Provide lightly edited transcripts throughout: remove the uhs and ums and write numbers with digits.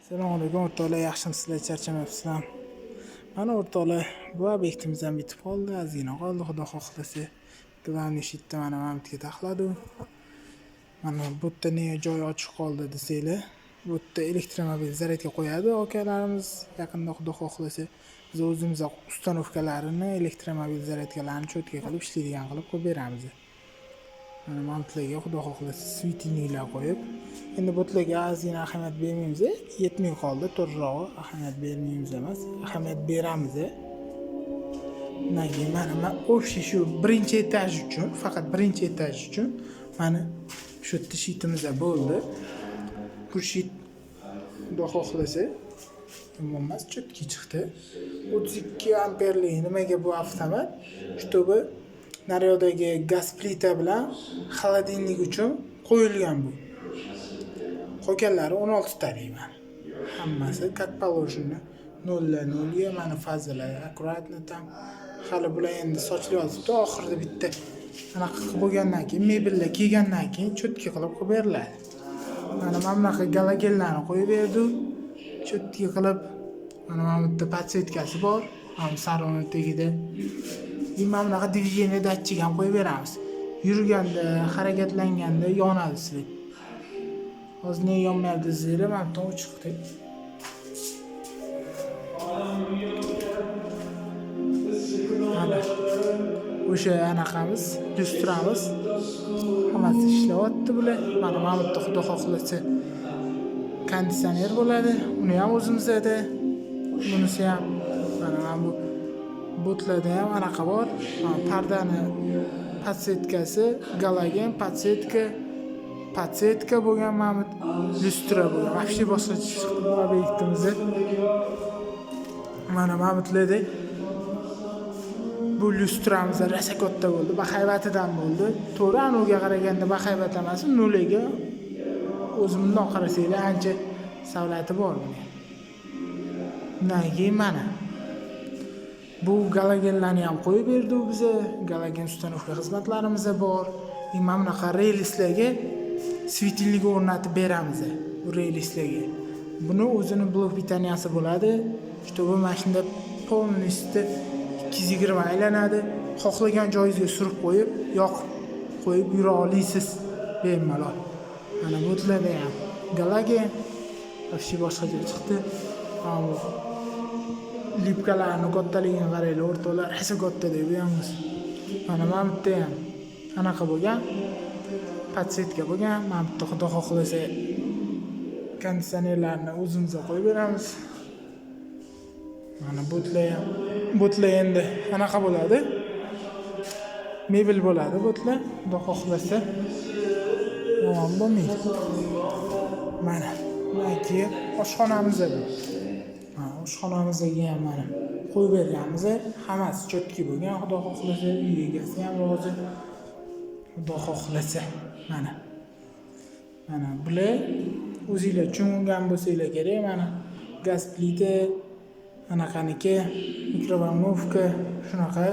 Assalomu alaykum o'rtoqlar, yaxshimisizlar, charchamayapsizlar? Mana o'rtoqlar, bu obyektimiz ham bitib qoldi, ozgina qoldi, xudo xohlasa. Glavniy shitni mana mamtga taxladi. Mana bu yerda ne joy ochiq qoldi desanglar, bu yerda elektromobil zaryadga qo'yadi akalarimiz yaqinda xudo xohlasa. Biz o'zimiz ustanovkalarini, elektromobil zaryadkalarini cho'tka qilib ishlaydigan qilib qo'yib beramiz. Mana mamtlarga xudo xohlasa svitilniklar qo'yib, endi butlarga ozgina ahamiyat bermaymiz, yetmay qoldi, to'g'rirog'i ahamiyat bermaymiz emas, ahamiyat beramiz. Mana o'sha shu birinchi etaj uchun, faqat birinchi etaj uchun mana shu yerda shitimiz bo'ldi. Bu shit xudo xohlasa emas, cho'tki chiqdi. 32 amperli nimaga bu avtomat? Чтобы naryodagi gaz plita bilan xolodilnik uchun qo'yilgan bu. Qolganlari 16 ta deyman. Hammasi как положено. 0 mana fazalar akkuratno tam. Hali bular endi sochilyapti, oxirida bitta anaqa qilib bo'lgandan keyin mebellar kelgandan keyin cho'tki qilib qo'yib beriladi. Mana bunaqa galogenlarni qo'yib berdi. Cho'tki qilib mana bu yerda podsetkasi bor. Ham salonni tagida. Mana bunaqa движение datchik ham qo'yib beramiz. Yurganda, harakatlanganda yonadi sizlar. Hozir ne yonmayapti desanglar, mana bu chiqdi. O'sha anaqamiz, lyustramiz hammasi ishlayapti bular. Mana bu yerda xudo xohlasa konditsioner bo'ladi. Uni ham o'zimizda. Bunisi ham mana bu botlarda ham anaqa bor. Pardani podsetkasi, galogen podsetka bo'lgan, mana lyustra bo'lgan. Вообще boshqa chiqdi bu obyektimizni. Mana mamutlarda bu lyustramiz rasa katta bo'ldi, bahaybatidan bo'ldi. To'g'ri, anoga qaraganda bahaybat emas, nolaga o'zimdan qarasanglar ancha savlati bor buni. Mana bu galogenlarni ham qo'yib berdi u bizga. Galogen ustanovka xizmatlarimiz bor. Mana bunaqa relslarga svitilnik o'rnatib beramiz. Bu relslarga. Buni o'zini blok pitaniyasi bo'ladi. Чтобы mashinada polностью 220 aylanadi. Xohlagan joyingizga surib qo'yib, yoqib qo'yib yura olasiz bemalol. Mana butlarda ham galogen вообще boshqacha chiqdi. Mana lipkalarni kattaligini qaranglar, o'rtoqlar, hasa katta deb beramiz. Mana bu yerda ham anaqa bo'lgan, podsetka bo'lgan. Mana bu xudo xohlasa konditsionerlarni o'zimizga qo'yib beramiz. Mana botlar endi anaqa bo'ladi. Mebel bo'ladi botlar. Xudo xohlasa yomon bo'lmaydi. Mana keyin oshxonamiz bu. Oshxonamizga ham mana qo'yib berganmiz. Hammasi cho'tki bo'lgan. Xudo xohlasa uy egasi ham rozi. Xudo xohlasa mana bular o'zingizlar tushungan bo'lsanglar kerak. Mana gaz plita, anaqaniki, mikrovolnovka, shunaqa.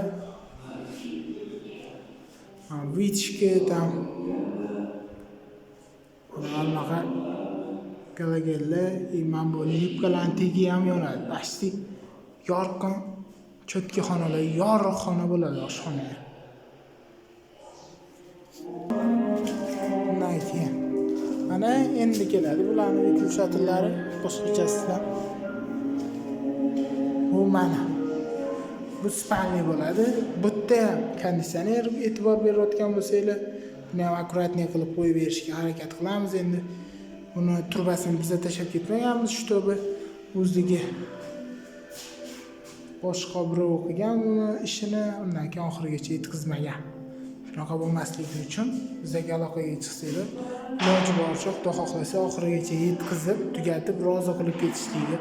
Vitishka tam. Bunaqa galogenlar, mana bu lipkalarning tagi ham yonadi. Почти yorqin cho'tki xonalar, yorug' xona bo'ladi oshxona. Mana endi keladi bularning vyushatellari boshqachasidan. Bu mana bu spalni bo'ladi. Bu yerda ham konditsioner e'tibor berayotgan bo'lsanglar, buni ham akkuratniy qilib qo'yib berishga harakat qilamiz endi. Buni turbasini biza tashab ketmaganmiz, чтобы o'zligi boshqa birov qilgan uni ishini undan keyin oxirigacha yetkazmagan. Shunaqa bo'lmasligi uchun bizga aloqaga chiqsanglar, iloji boricha xudo xohlasa oxirigacha yetkazib, tugatib, rozi qilib ketishlikka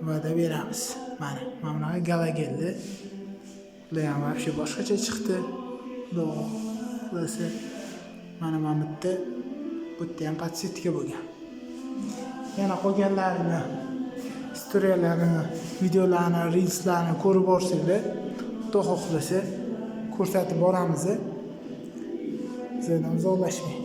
va'da beramiz. Mana bunaqa galogenlar. Bular ham вообще boshqacha chiqdi. Xudo xohlasa mana bu yerda bu yerda ham podsetka bo'lgan. Yana qolganlarini, istoriyalarini, videolarni, reelslarni ko'rib borsanglar, xudo xohlasa ko'rsatib boramiz. Sizlardan uzoqlashmang.